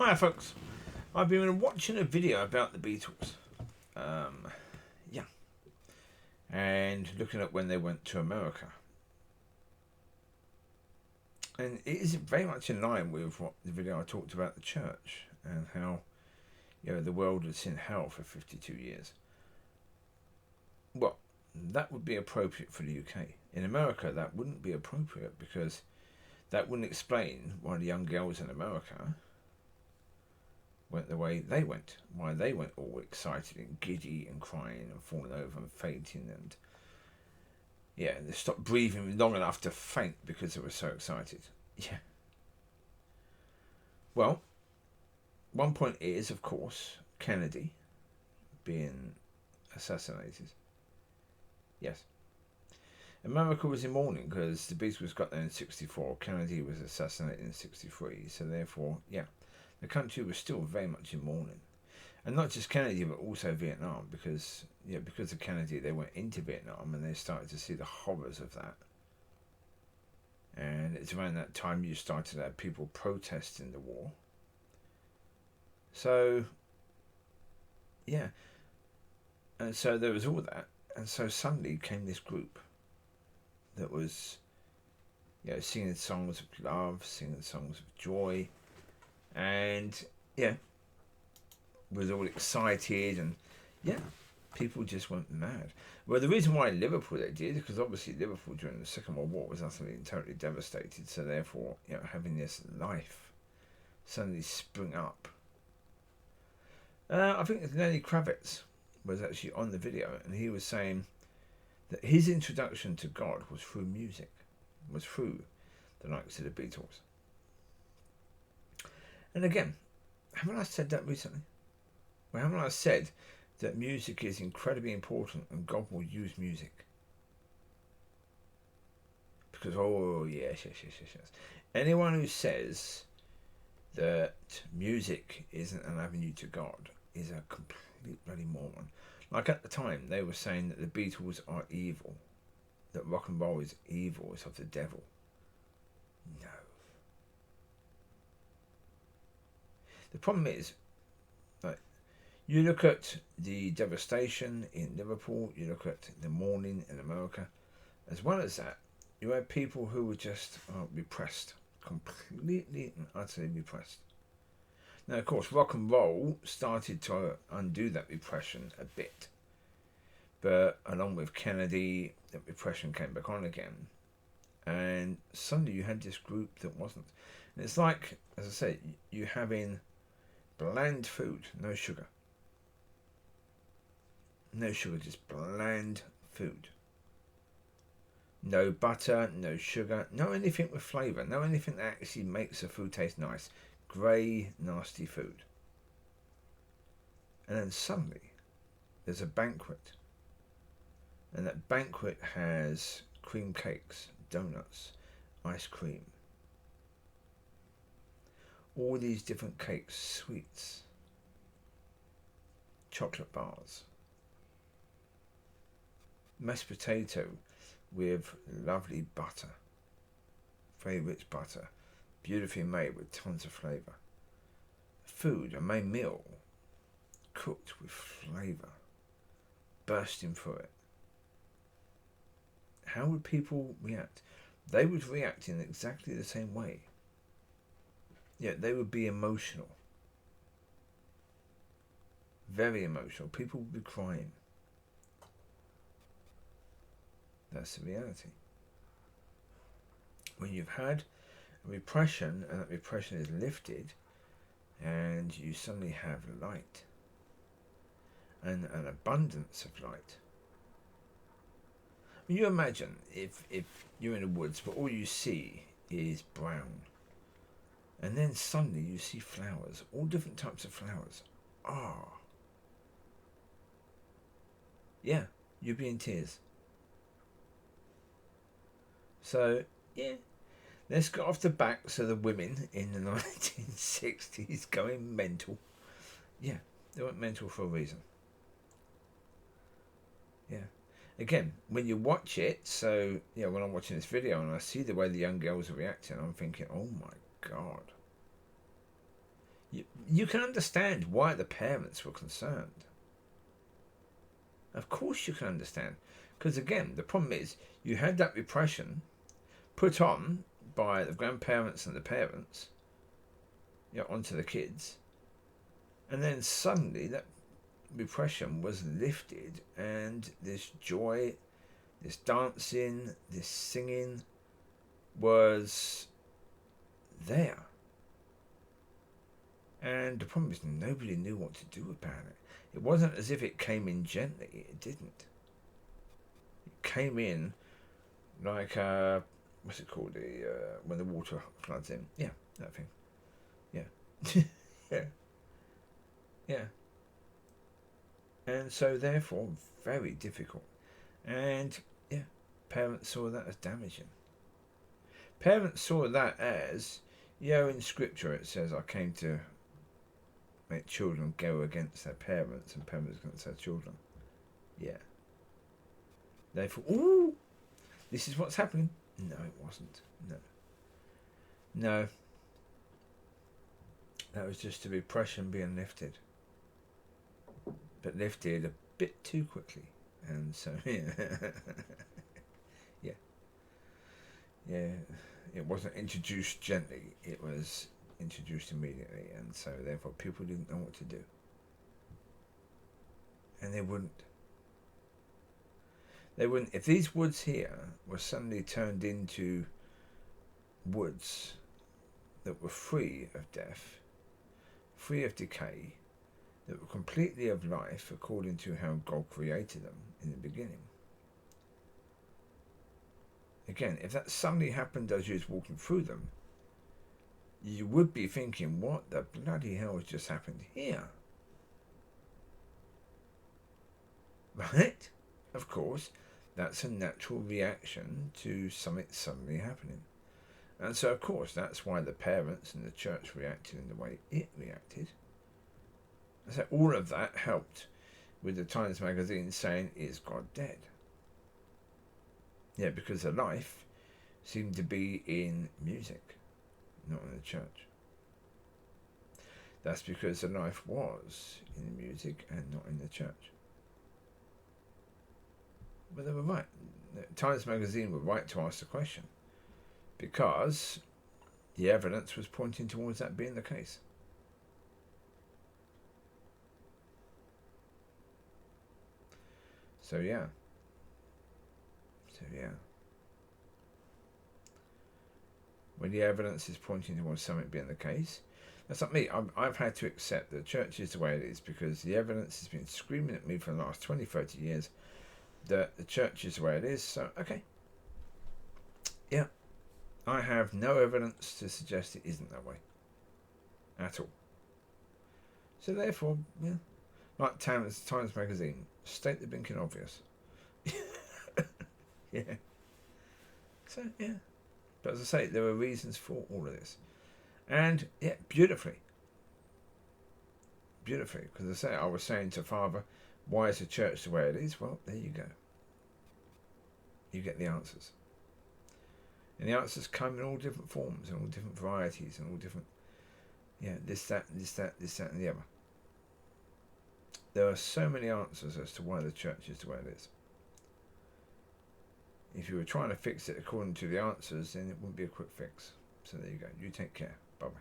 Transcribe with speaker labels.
Speaker 1: Hi folks, I've been watching a video about the Beatles. Yeah, and looking at when they went to America. And it is very much in line with what the video I talked about the church and how, the world had seen hell for 52 years. Well, that would be appropriate for the UK. In America, that wouldn't be appropriate because that wouldn't explain why the young girls in America went the way they went, why they went all excited and giddy and crying and falling over and fainting and they stopped breathing long enough to faint because they were so excited. Yeah. Well, one point is, of course, Kennedy being assassinated. Yes. America was in mourning because the Beatles got there in 64. Kennedy was assassinated in 63. So therefore, the country was still very much in mourning. And not just Kennedy, but also Vietnam, because of Kennedy, they went into Vietnam and they started to see the horrors of that. And it's around that time you started to have people protesting the war. So, and so there was all that. And so suddenly came this group that was, singing songs of love, singing songs of joy, and was all excited, and people just went mad. Well, the reason why in Liverpool they did, because obviously Liverpool during the Second World War was utterly and totally devastated, so therefore, having this life suddenly spring up. I think Lenny Kravitz was actually on the video, and he was saying that his introduction to God was through music, was through the likes of the Beatles. And again, haven't I said that recently? Well, haven't I said that music is incredibly important and God will use music? Because, yes. Anyone who says that music isn't an avenue to God is a complete bloody moron. Like at the time, they were saying that the Beatles are evil, that rock and roll is evil, it's of the devil. No. The problem is, you look at the devastation in Liverpool, you look at the mourning in America, as well as that, you have people who were just repressed, completely and utterly repressed. Now, of course, rock and roll started to undo that repression a bit, but along with Kennedy, the repression came back on again, and suddenly you had this group that wasn't. And it's like, as I said, you having bland food, no sugar. No sugar, just bland food. No butter, no sugar, no anything with flavour, no anything that actually makes the food taste nice. Grey, nasty food. And then suddenly, there's a banquet. And that banquet has cream cakes, donuts, ice cream. All these different cakes, sweets, chocolate bars, mashed potato with lovely butter, very rich butter, beautifully made with tons of flavour. Food, a main meal, cooked with flavour, bursting through it. How would people react? They would react in exactly the same way. They would be emotional. Very emotional. People would be crying. That's the reality. When you've had a repression and that repression is lifted and you suddenly have light and an abundance of light. You imagine if you're in the woods but all you see is brown, and then suddenly you see flowers, all different types of flowers. You'd be in tears. So, let's get off the backs of the women in the 1960s going mental. They went mental for a reason. Again, when you watch it, so, when I'm watching this video and I see the way the young girls are reacting, I'm thinking, oh my God. you can understand why the parents were concerned. Of course you can understand. Because again, the problem is you had that repression put on by the grandparents and the parents, onto the kids. And then suddenly that repression was lifted, and this joy, this dancing, this singing was there. And the problem is nobody knew what to do about it. It wasn't as if it came in gently. It didn't. It came in like, what's it called? When the water floods in. Yeah, that thing. Yeah. Yeah. Yeah. And so therefore, very difficult. And yeah, parents saw that as damaging. Parents saw that as, in scripture it says, I came to make children go against their parents and parents against their children. Yeah. They thought, ooh, this is what's happening. No, it wasn't. No. That was just the repression being lifted. But lifted a bit too quickly. And so, yeah. It wasn't introduced gently. It was introduced immediately, and so therefore people didn't know what to do, and they wouldn't if these woods here were suddenly turned into woods that were free of death, free of decay, that were completely of life according to how God created them in the beginning. Again, if that suddenly happened as you was walking through them, you would be thinking, what the bloody hell has just happened here? Right? Of course, that's a natural reaction to something suddenly happening. And so, of course, that's why the parents and the church reacted in the way it reacted. And so all of that helped with the Times magazine saying, is God dead? Yeah, because the life seemed to be in music, not in the church. That's because the life was in the music and not in the church. But they were right. The Times magazine were right to ask the question, because the evidence was pointing towards that being the case. So yeah. When the evidence is pointing towards something being the case, that's not me. I've had to accept that the church is the way it is, because the evidence has been screaming at me for the last 20, 30 years that the church is the way it is. So, okay. Yeah. I have no evidence to suggest it isn't that way. At all. So therefore, yeah. Like Times magazine, state the blinking obvious. Yeah. So, yeah. But as I say, there were reasons for all of this. And, yeah, beautifully. Beautifully. Because as I say, I was saying to Father, why is the church the way it is? Well, there you go. You get the answers. And the answers come in all different forms, and all different varieties, and all different, this, that, and the other. There are so many answers as to why the church is the way it is. If you were trying to fix it according to the answers, then it wouldn't be a quick fix. So there you go. You take care. Bye-bye.